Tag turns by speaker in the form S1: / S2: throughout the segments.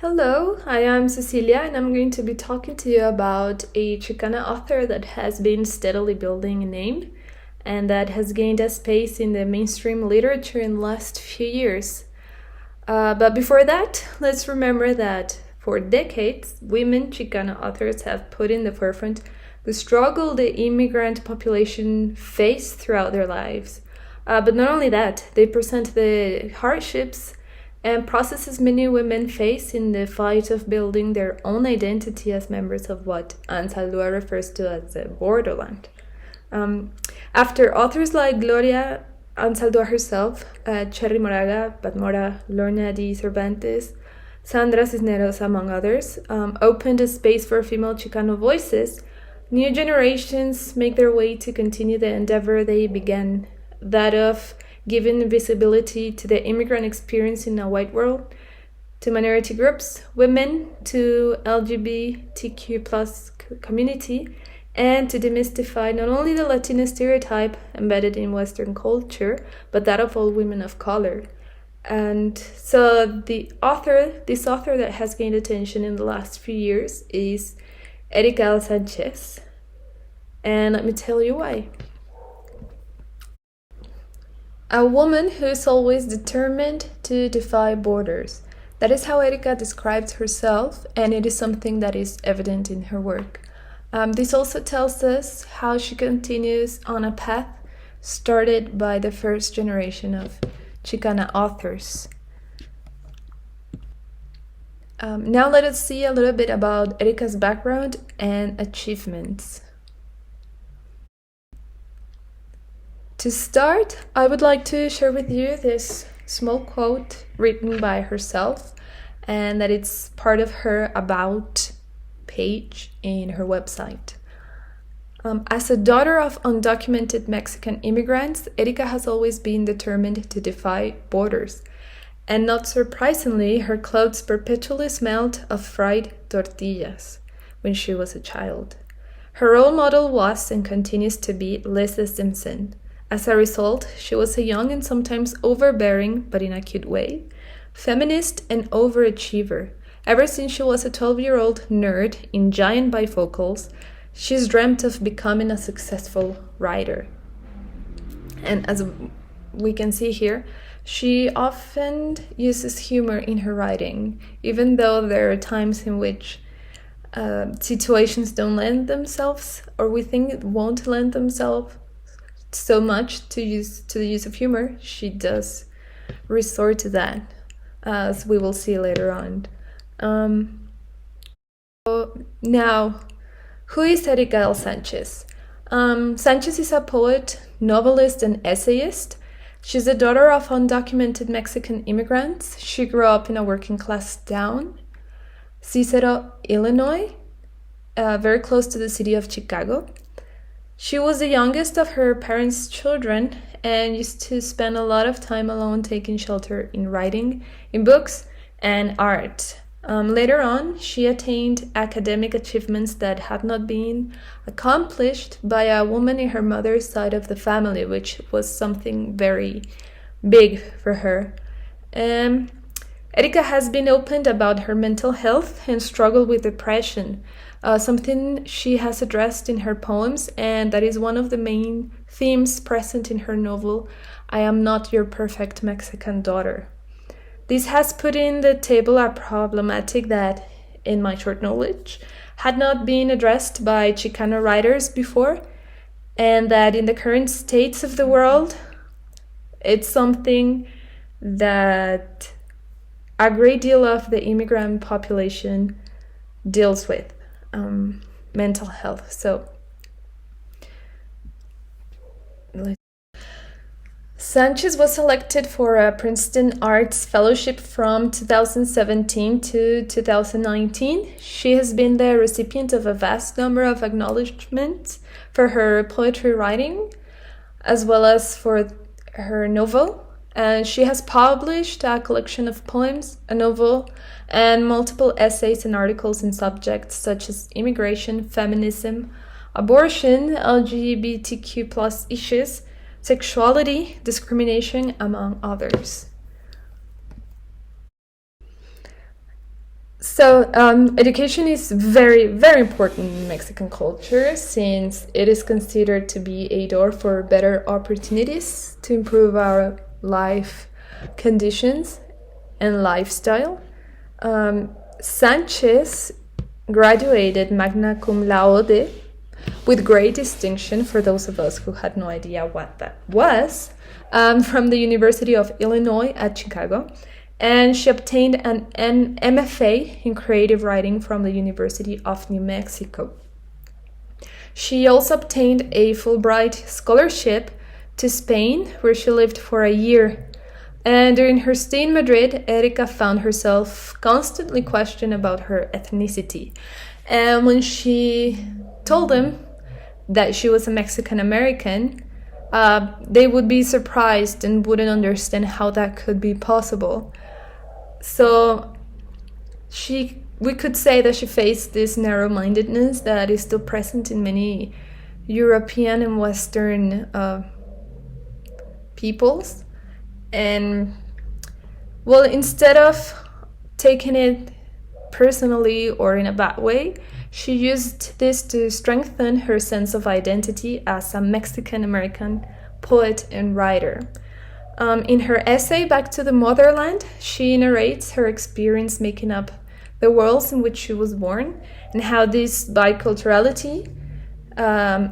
S1: Hello, I am Cecilia, and I'm going to be talking to you about a Chicana author that has been steadily building a name and that has gained a space in the mainstream literature in the last few years. But before that, let's remember that for decades, women Chicana authors have put in the forefront the struggle the immigrant population face throughout their lives. But not only that, they present the hardships and processes many women face in the fight of building their own identity as members of what Ansaldúa refers to as the borderland. After authors like Gloria Ansaldúa herself, Cherry Moraga, Patmora, Lorna D. Cervantes, Sandra Cisneros, among others, opened a space for female Chicano voices, new generations make their way to continue the endeavor they began, that of giving visibility to the immigrant experience in a white world, to minority groups, women, to LGBTQ plus community, and to demystify not only the Latino stereotype embedded in Western culture, but that of all women of color. And so this author that has gained attention in the last few years is Erika Sánchez. And let me tell you why. A woman who is always determined to defy borders. That is how Erika describes herself, and it is something that is evident in her work. This also tells us how she continues on a path started by the first generation of Chicana authors. Now let us see a little bit about Erika's background and achievements. To start, I would like to share with you this small quote written by herself, and that it's part of her About page in her website. As a daughter of undocumented Mexican immigrants, Erika has always been determined to defy borders. And not surprisingly, her clothes perpetually smelled of fried tortillas when she was a child. Her role model was and continues to be Lisa Simpson. As a result, she was a young and sometimes overbearing, but in a cute way, feminist and overachiever. Ever since she was a 12-year-old nerd in giant bifocals, she's dreamt of becoming a successful writer. And as we can see here, she often uses humor in her writing, even though there are times in which situations don't lend themselves, or we think it won't lend themselves so much to the use of humor. She does resort to that, as we will see later on. Now, who is Erika Sánchez? Sánchez is a poet, novelist, and essayist. She's the daughter of undocumented Mexican immigrants. She grew up in a working-class town, Cicero, Illinois, very close to the city of Chicago. She was the youngest of her parents' children and used to spend a lot of time alone taking shelter in writing, in books, and art. Later on, she attained academic achievements that had not been accomplished by a woman in her mother's side of the family, which was something very big for her. Erika has been open about her mental health and struggle with depression, something she has addressed in her poems, and that is one of the main themes present in her novel, I Am Not Your Perfect Mexican Daughter. This has put in the table a problematic that, in my short knowledge, had not been addressed by Chicano writers before, and that in the current states of the world, it's something that a great deal of the immigrant population deals with, mental health. So, Sánchez was selected for a Princeton Arts Fellowship from 2017 to 2019. She has been the recipient of a vast number of acknowledgments for her poetry writing, as well as for her novel. And she has published a collection of poems, a novel, and multiple essays and articles in subjects such as immigration, feminism, abortion, LGBTQ plus issues, sexuality, discrimination, among others. Education is very, very important in Mexican culture since it is considered to be a door for better opportunities to improve our life conditions and lifestyle. Sánchez graduated magna cum laude with great distinction for those of us who had no idea what that was, from the University of Illinois at Chicago. And she obtained an MFA in creative writing from the University of New Mexico. She also obtained a Fulbright scholarship to Spain, where she lived for a year. And during her stay in Madrid, Erika found herself constantly questioned about her ethnicity. And when she told them that she was a Mexican American, they would be surprised and wouldn't understand how that could be possible. So we could say that she faced this narrow-mindedness that is still present in many European and Western peoples. And well, instead of taking it personally or in a bad way, she used this to strengthen her sense of identity as a Mexican American poet and writer. In her essay, Back to the Motherland, she narrates her experience making up the worlds in which she was born and how this biculturality,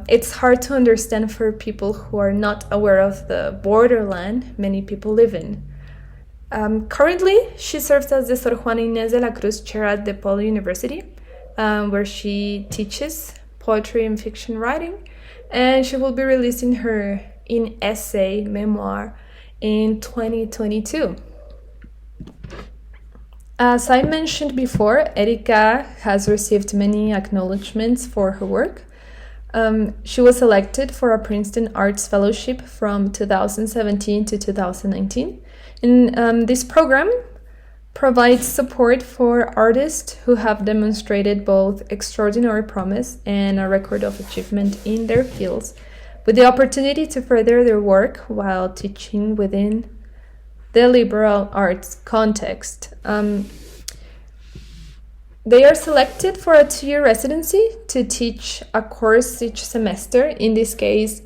S1: it's hard to understand for people who are not aware of the borderland many people live in. Currently, she serves as the Sor Juana Inés de la Cruz Chair at DePaul University, where she teaches poetry and fiction writing, and she will be releasing her essay memoir in 2022. As I mentioned before, Erika has received many acknowledgments for her work. She was selected for a Princeton Arts Fellowship from 2017 to 2019. And this program provides support for artists who have demonstrated both extraordinary promise and a record of achievement in their fields, with the opportunity to further their work while teaching within the liberal arts context. They are selected for a 2-year residency to teach a course each semester. In this case,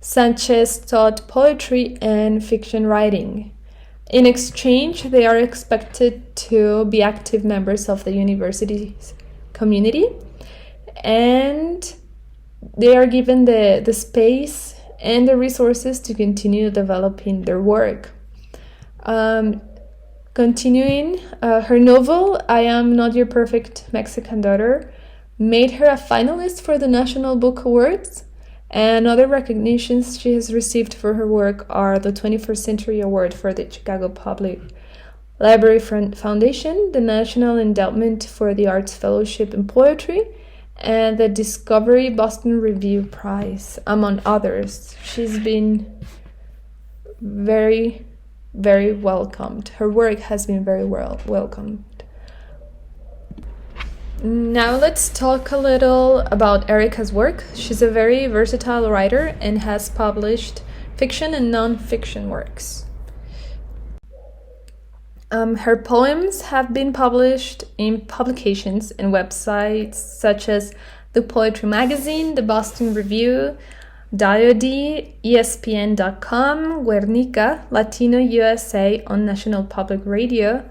S1: Sánchez taught poetry and fiction writing. In exchange, they are expected to be active members of the university's community, and they are given the space and the resources to continue developing their work. Continuing, her novel, I Am Not Your Perfect Mexican Daughter, made her a finalist for the National Book Awards, and other recognitions she has received for her work are the 21st Century Award for the Chicago Public Library Foundation, the National Endowment for the Arts Fellowship in Poetry, and the Discovery Boston Review Prize, among others. She's been very, very welcomed. Her work has been very well welcomed. Now let's talk a little about Erika's work. She's a very versatile writer and has published fiction and non-fiction works. Her poems have been published in publications and websites such as The Poetry Magazine, The Boston Review, Diody, ESPN.com, Guernica, Latino USA on National Public Radio,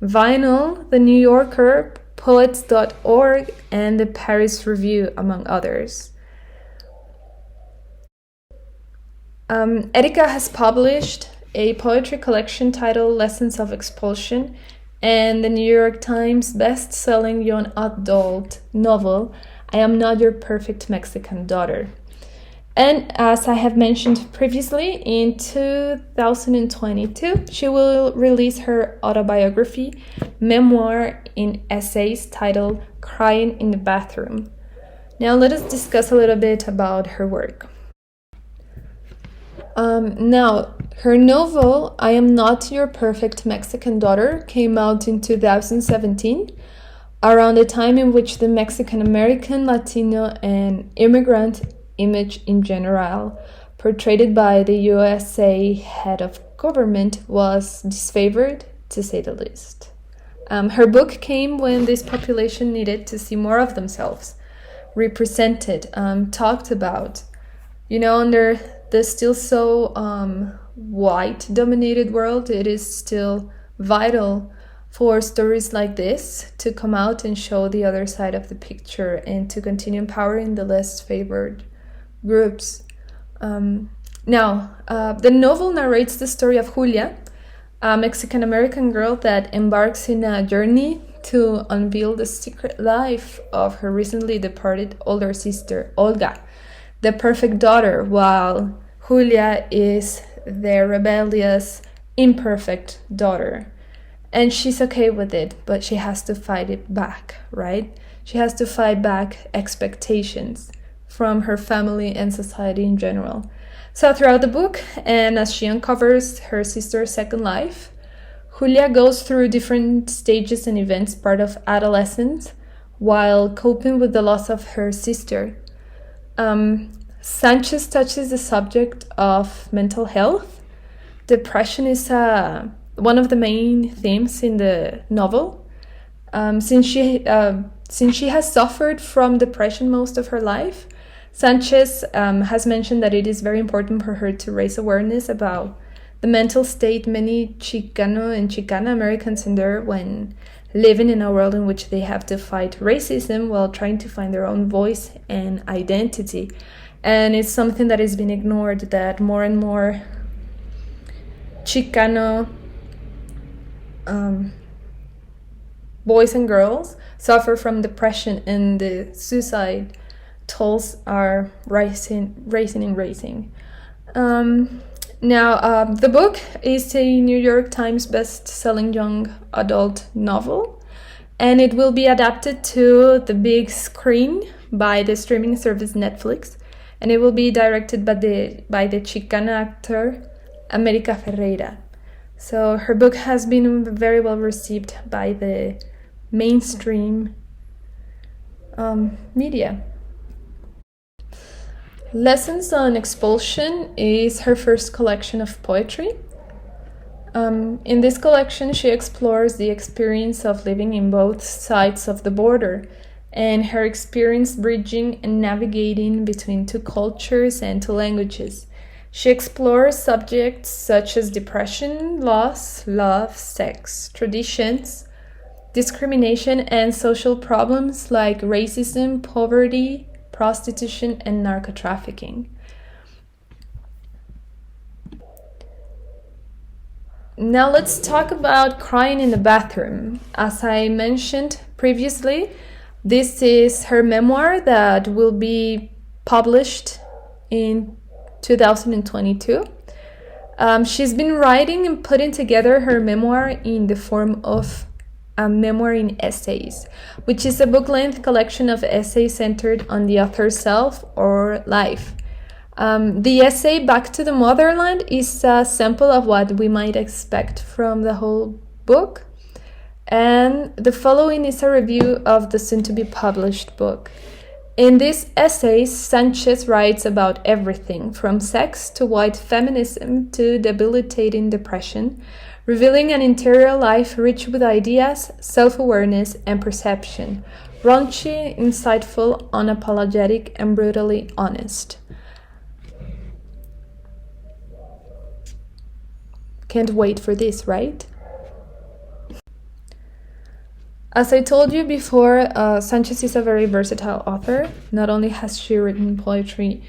S1: Vinyl, The New Yorker, Poets.org, and the Paris Review, among others. Erika has published a poetry collection titled Lessons of Expulsion and the New York Times best-selling young adult novel, I Am Not Your Perfect Mexican Daughter. And as I have mentioned previously, in 2022, she will release her autobiography, memoir in essays titled Crying in the Bathroom. Now let us discuss a little bit about her work. Now, her novel, I Am Not Your Perfect Mexican Daughter, came out in 2017, around the time in which the Mexican American, Latino, and immigrant image in general, portrayed by the USA head of government, was disfavored, to say the least. Her book came when this population needed to see more of themselves represented, talked about. Under the still so white-dominated world, it is still vital for stories like this to come out and show the other side of the picture and to continue empowering the less favored groups. Now, the novel narrates the story of Julia, a Mexican-American girl that embarks in a journey to unveil the secret life of her recently departed older sister, Olga, the perfect daughter, while Julia is the rebellious, imperfect daughter. And she's okay with it, but she has to fight it back, right? She has to fight back expectations from her family and society in general. So throughout the book, and as she uncovers her sister's second life, Julia goes through different stages and events part of adolescence while coping with the loss of her sister. Sánchez touches the subject of mental health. Depression is one of the main themes in the novel. Since she has suffered from depression most of her life, Sánchez has mentioned that it is very important for her to raise awareness about the mental state many Chicano and Chicana Americans endure when living in a world in which they have to fight racism while trying to find their own voice and identity. And it's something that has been ignored, that more and more Chicano boys and girls suffer from depression, and the suicide tolls are rising. Now, the book is a New York Times best-selling young adult novel, and it will be adapted to the big screen by the streaming service Netflix, and it will be directed by the Chicana actor Erika Ferreira. So her book has been very well received by the mainstream media. Lessons on Expulsion is her first collection of poetry. In this collection, she explores the experience of living in both sides of the border and her experience bridging and navigating between two cultures and two languages. She explores subjects such as depression, loss, love, sex, traditions, discrimination, and social problems like racism, poverty, prostitution, and narco-trafficking. Now let's talk about crying in the bathroom. As I mentioned previously, this is her memoir that will be published in 2022. She's been writing and putting together her memoir in the form of a memoir in essays, which is a book-length collection of essays centered on the author's self or life. The essay Back to the Motherland is a sample of what we might expect from the whole book, and the following is a review of the soon-to-be-published book. In these essays, Sánchez writes about everything from sex to white feminism to debilitating depression, revealing an interior life rich with ideas, self-awareness, and perception, raunchy, insightful, unapologetic, and brutally honest. Can't wait for this, right? As I told you before, Sánchez is a very versatile author. Not only has she written poetry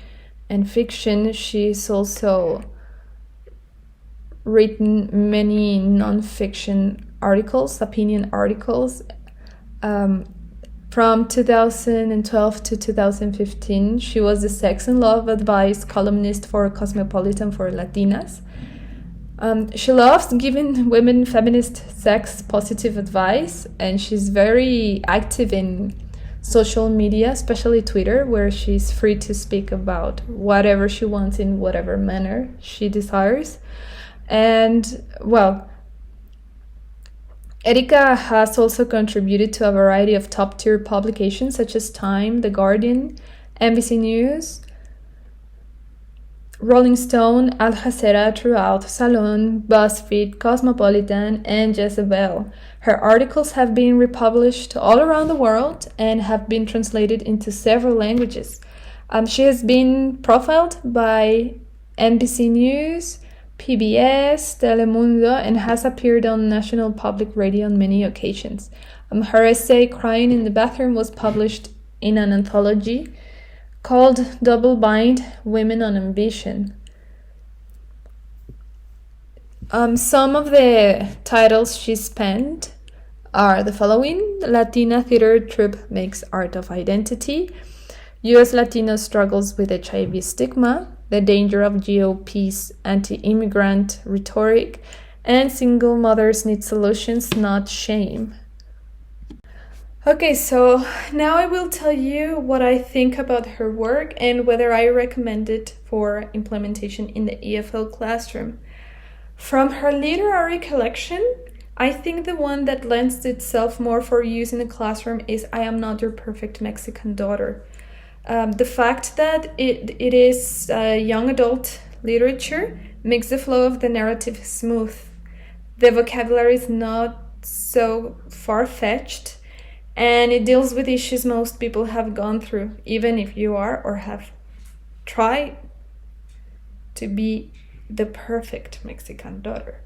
S1: and fiction, she's also written many non-fiction articles, opinion articles. From 2012 to 2015, she was the sex and love advice columnist for Cosmopolitan for Latinas. She loves giving women feminist sex positive advice, and she's very active in social media, especially Twitter, where she's free to speak about whatever she wants in whatever manner she desires. And, well, Erika has also contributed to a variety of top-tier publications such as Time, The Guardian, NBC News, Rolling Stone, Al Jazeera, Throughout, Salon, BuzzFeed, Cosmopolitan, and Jezebel. Her articles have been republished all around the world and have been translated into several languages. She has been profiled by NBC News, PBS, Telemundo, and has appeared on National Public Radio on many occasions. Her essay, Crying in the Bathroom, was published in an anthology called Double Bind, Women on Ambition. Some of the titles she spent are the following: Latina Theater Troupe Makes Art of Identity, U.S. Latino Struggles with HIV Stigma, The Danger of GOP's Anti-Immigrant Rhetoric, and Single Mothers Need Solutions, Not Shame. Okay, so now I will tell you what I think about her work and whether I recommend it for implementation in the EFL classroom. From her literary collection, I think the one that lends itself more for use in the classroom is I Am Not Your Perfect Mexican Daughter. The fact that it is young adult literature makes the flow of the narrative smooth. The vocabulary is not so far-fetched, and it deals with issues most people have gone through, even if you are or have tried to be the perfect Mexican daughter.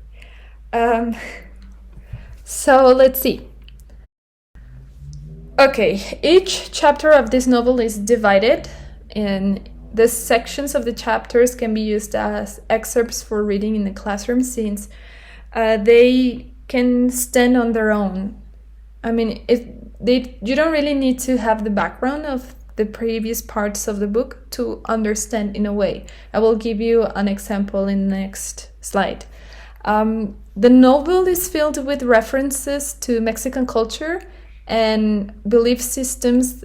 S1: So let's see. Okay, each chapter of this novel is divided, and the sections of the chapters can be used as excerpts for reading in the classroom since they can stand on their own. I mean, you don't really need to have the background of the previous parts of the book to understand in a way. I will give you an example in the next slide. The novel is filled with references to Mexican culture and belief systems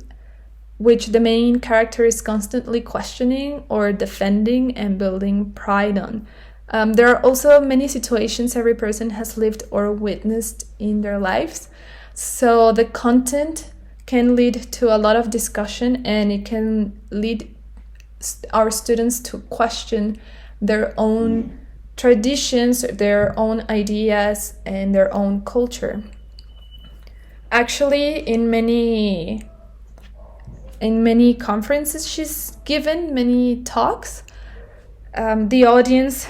S1: which the main character is constantly questioning or defending and building pride on. There are also many situations every person has lived or witnessed in their lives. So the content can lead to a lot of discussion, and it can lead our students to question their own traditions, their own ideas, and their own culture. Actually, in many conferences she's given, many talks, the audience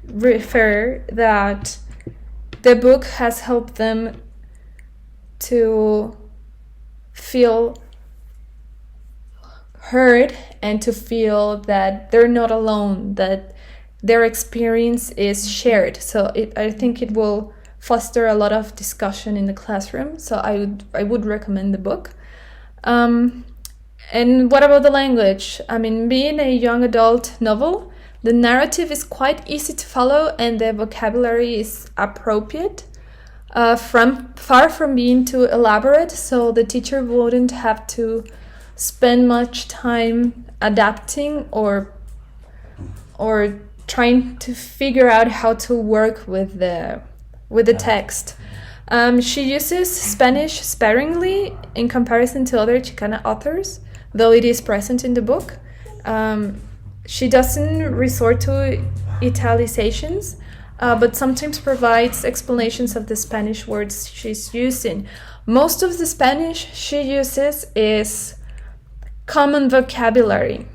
S1: refer that the book has helped them to feel heard and to feel that they're not alone, that their experience is shared. So I think it will foster a lot of discussion in the classroom. So I would recommend the book. And what about the language? I mean, being a young adult novel, the narrative is quite easy to follow and the vocabulary is appropriate. Far from being too elaborate, so the teacher wouldn't have to spend much time adapting or trying to figure out how to work with the text. She uses Spanish sparingly in comparison to other Chicana authors, though it is present in the book. She doesn't resort to italizations, but sometimes provides explanations of the Spanish words she's using. Most of the Spanish she uses is common vocabulary.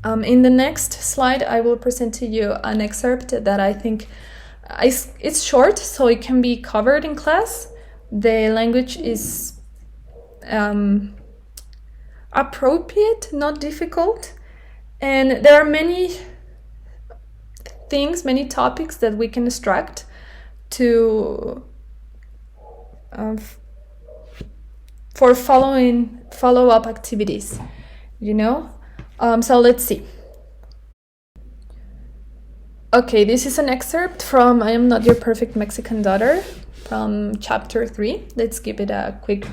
S1: In the next slide, I will present to you an excerpt that I think it's short, so it can be covered in class. The language is appropriate, not difficult, and there are many topics that we can extract to for follow-up activities, so let's see. Okay, this is an excerpt from I Am Not Your Perfect Mexican Daughter from chapter 3. Let's give it a quick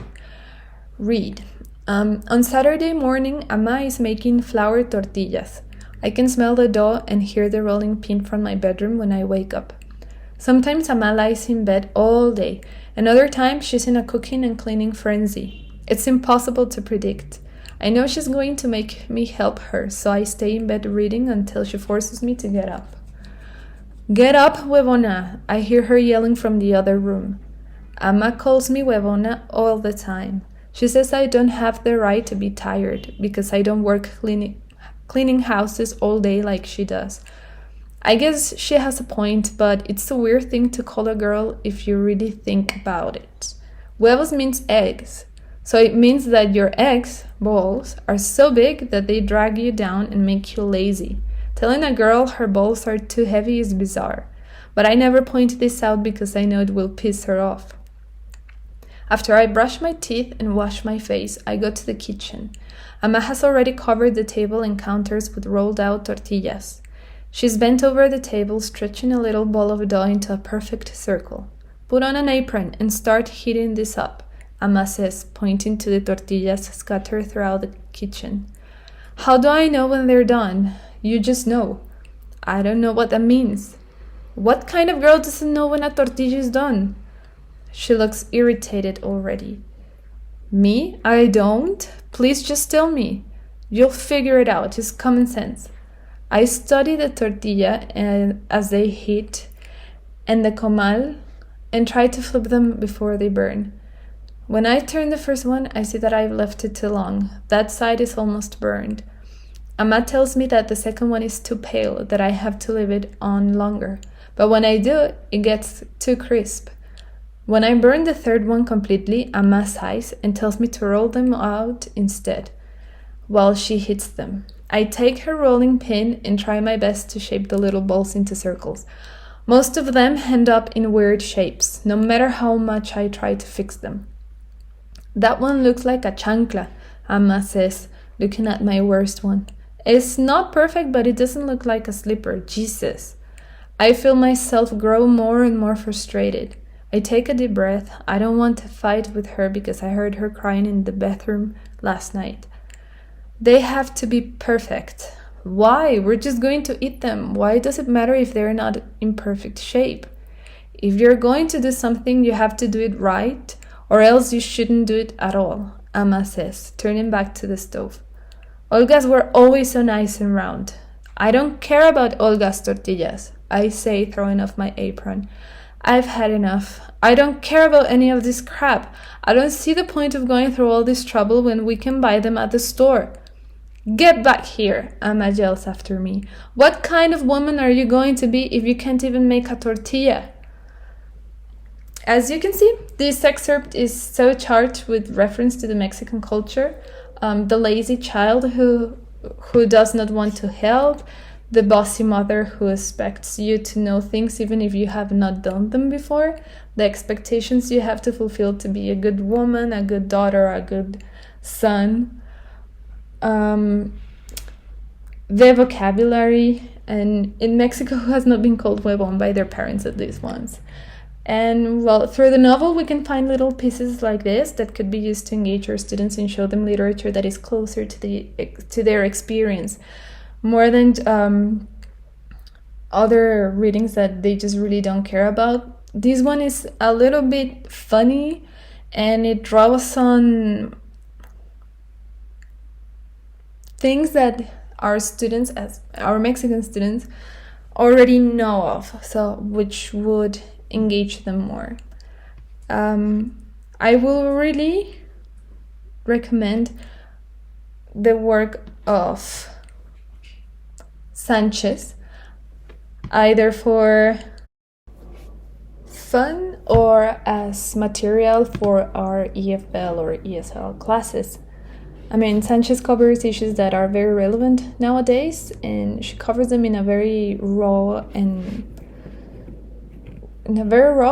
S1: read. On Saturday morning, Ama is making flour tortillas. I can smell the dough and hear the rolling pin from my bedroom when I wake up. Sometimes Ama lies in bed all day, and other times she's in a cooking and cleaning frenzy. It's impossible to predict. I know she's going to make me help her, so I stay in bed reading until she forces me to get up. Get up, huevona! I hear her yelling from the other room. Ama calls me huevona all the time. She says I don't have the right to be tired because I don't work cleaning houses all day like she does. I guess she has a point, but it's a weird thing to call a girl if you really think about it. Huevos means eggs, so it means that your eggs, balls, are so big that they drag you down and make you lazy. Telling a girl her balls are too heavy is bizarre, but I never point this out because I know it will piss her off. After I brush my teeth and wash my face, I go to the kitchen. Ama has already covered the table and counters with rolled out tortillas. She's bent over the table, stretching a little ball of dough into a perfect circle. Put on an apron and start heating this up, Ama says, pointing to the tortillas scattered throughout the kitchen. How do I know when they're done? You just know. I don't know what that means. What kind of girl doesn't know when a tortilla is done? She looks irritated already. Me? I don't? Please just tell me. You'll figure it out. It's common sense. I study the tortilla as they heat and the comal and try to flip them before they burn. When I turn the first one, I see that I've left it too long. That side is almost burned. Ama tells me that the second one is too pale, that I have to leave it on longer. But when I do, it gets too crisp. When I burn the third one completely, Ama sighs and tells me to roll them out instead, while she heats them. I take her rolling pin and try my best to shape the little balls into circles. Most of them end up in weird shapes, no matter how much I try to fix them. That one looks like a chancla, Ama says, looking at my worst one. It's not perfect, but it doesn't look like a slipper. Jesus. I feel myself grow more and more frustrated. I take a deep breath. I don't want to fight with her because I heard her crying in the bathroom last night. They have to be perfect. Why? We're just going to eat them. Why does it matter if they're not in perfect shape? If you're going to do something, you have to do it right, or else you shouldn't do it at all, Ama says, turning back to the stove. Olga's were always so nice and round. I don't care about Olga's tortillas, I say, throwing off my apron. I've had enough. I don't care about any of this crap. I don't see the point of going through all this trouble when we can buy them at the store. Get back here, Ama yells after me. What kind of woman are you going to be if you can't even make a tortilla? As you can see, this excerpt is so charged with reference to the Mexican culture. The lazy child who does not want to help, the bossy mother who expects you to know things even if you have not done them before, the expectations you have to fulfill to be a good woman, a good daughter, a good son, the vocabulary, and in Mexico who has not been called huevon by their parents at least once. And well, through the novel we can find little pieces like this that could be used to engage our students and show them literature that is closer to their experience, more than other readings that they just really don't care about. This one is a little bit funny and it draws on things that our students, as our Mexican students, already know of, so which would engage them more. I will really recommend the work of Sánchez, either for fun or as material for our EFL or ESL classes. I mean, Sánchez covers issues that are very relevant nowadays, and she covers them in a very raw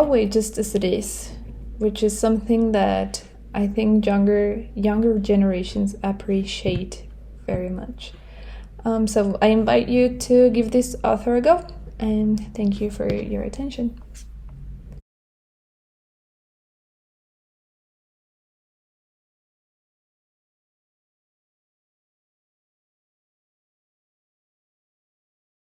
S1: way, just as it is, which is something that I think younger generations appreciate very much. So I invite you to give this author a go, and thank you for your attention.